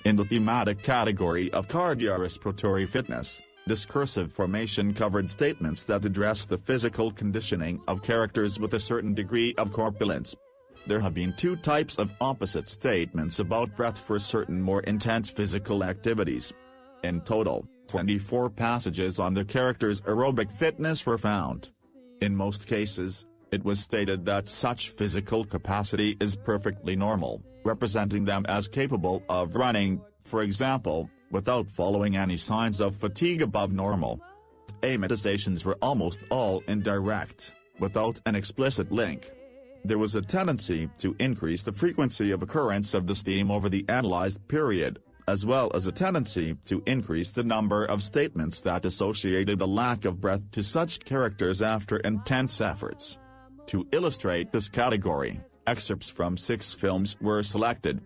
In the thematic category of cardiorespiratory fitness, discursive formation covered statements that address the physical conditioning of characters with a certain degree of corpulence. There have been two types of opposite statements about breath for certain more intense physical activities. In total, 24 passages on the character's aerobic fitness were found. In most cases, it was stated that such physical capacity is perfectly normal, representing them as capable of running, for example, without following any signs of fatigue above normal. Amortizations were almost all indirect, without an explicit link. There was a tendency to increase the frequency of occurrence of the steam over the analyzed period, as well as a tendency to increase the number of statements that associated a lack of breath to such characters after intense efforts. To illustrate this category, excerpts from 6 films were selected.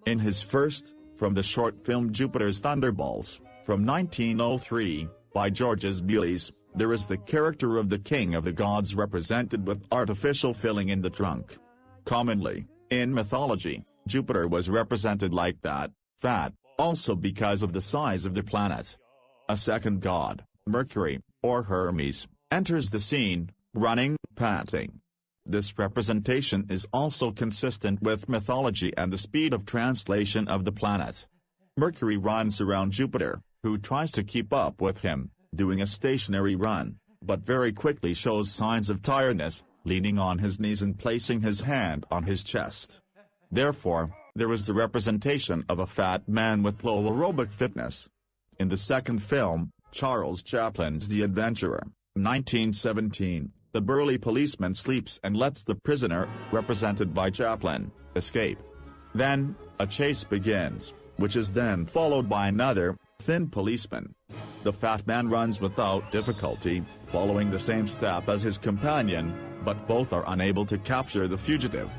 In his first, from the short film Jupiter's Thunderballs, from 1903, by Georges Méliès, there is the character of the king of the gods represented with artificial filling in the trunk. Commonly, in mythology, Jupiter was represented like that, fat, also because of the size of the planet. A second god, Mercury, or Hermes, enters the scene, running, panting. This representation is also consistent with mythology and the speed of translation of the planet. Mercury runs around Jupiter, who tries to keep up with him, doing a stationary run, but very quickly shows signs of tiredness, leaning on his knees and placing his hand on his chest. Therefore, there is the representation of a fat man with low aerobic fitness. In the second film, Charles Chaplin's The Adventurer, 1917, the burly policeman sleeps and lets the prisoner, represented by Chaplin, escape. Then, a chase begins, which is then followed by another, thin policeman. The fat man runs without difficulty, following the same step as his companion, but both are unable to capture the fugitive.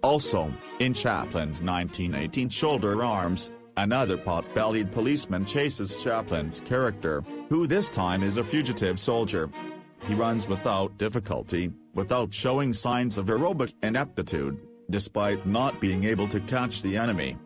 Also, in Chaplin's 1918 Shoulder Arms, another pot-bellied policeman chases Chaplin's character, who this time is a fugitive soldier. He runs without difficulty, without showing signs of aerobic ineptitude, despite not being able to catch the enemy.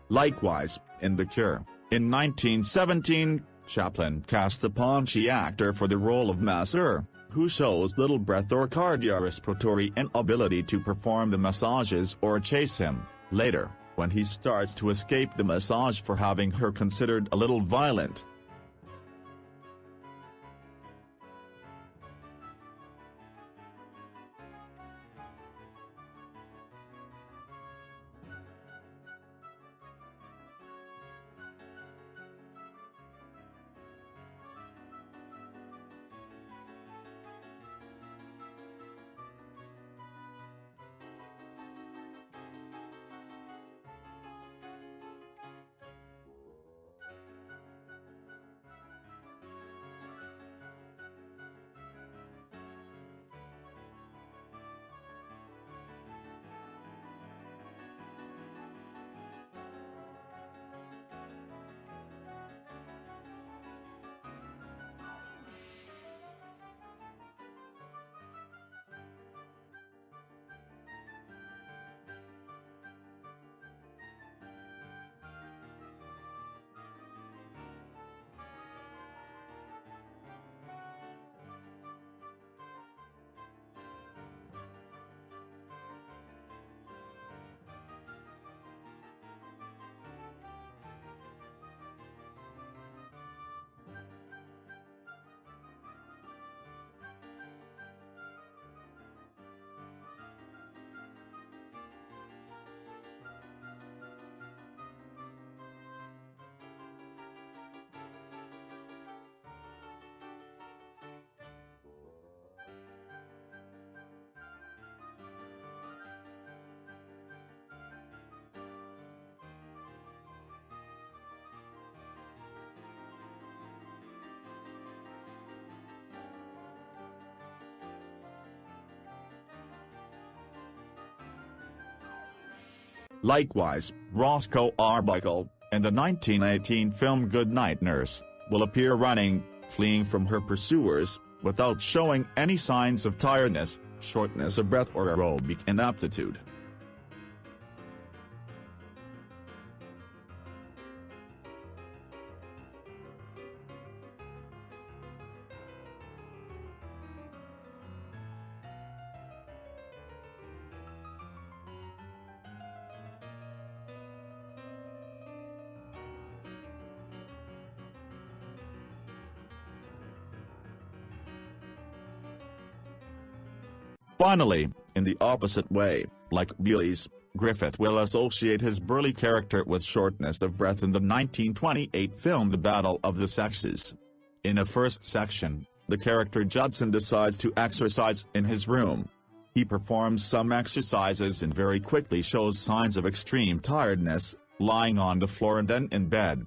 Likewise, in The Cure, in 1917, Chaplin cast the paunchy actor for the role of masseur, who shows little breath or cardiorespiratory inability to perform the massages or chase him. Later, when he starts to escape the massage for having her considered a little violent. Likewise, Roscoe Arbuckle, in the 1918 film Goodnight Nurse, will appear running, fleeing from her pursuers, without showing any signs of tiredness, shortness of breath or aerobic inaptitude. Finally, in the opposite way, like Beales, Griffith will associate his burly character with shortness of breath in the 1928 film The Battle of the Sexes. In a first section, the character Judson decides to exercise in his room. He performs some exercises and very quickly shows signs of extreme tiredness, lying on the floor and then in bed.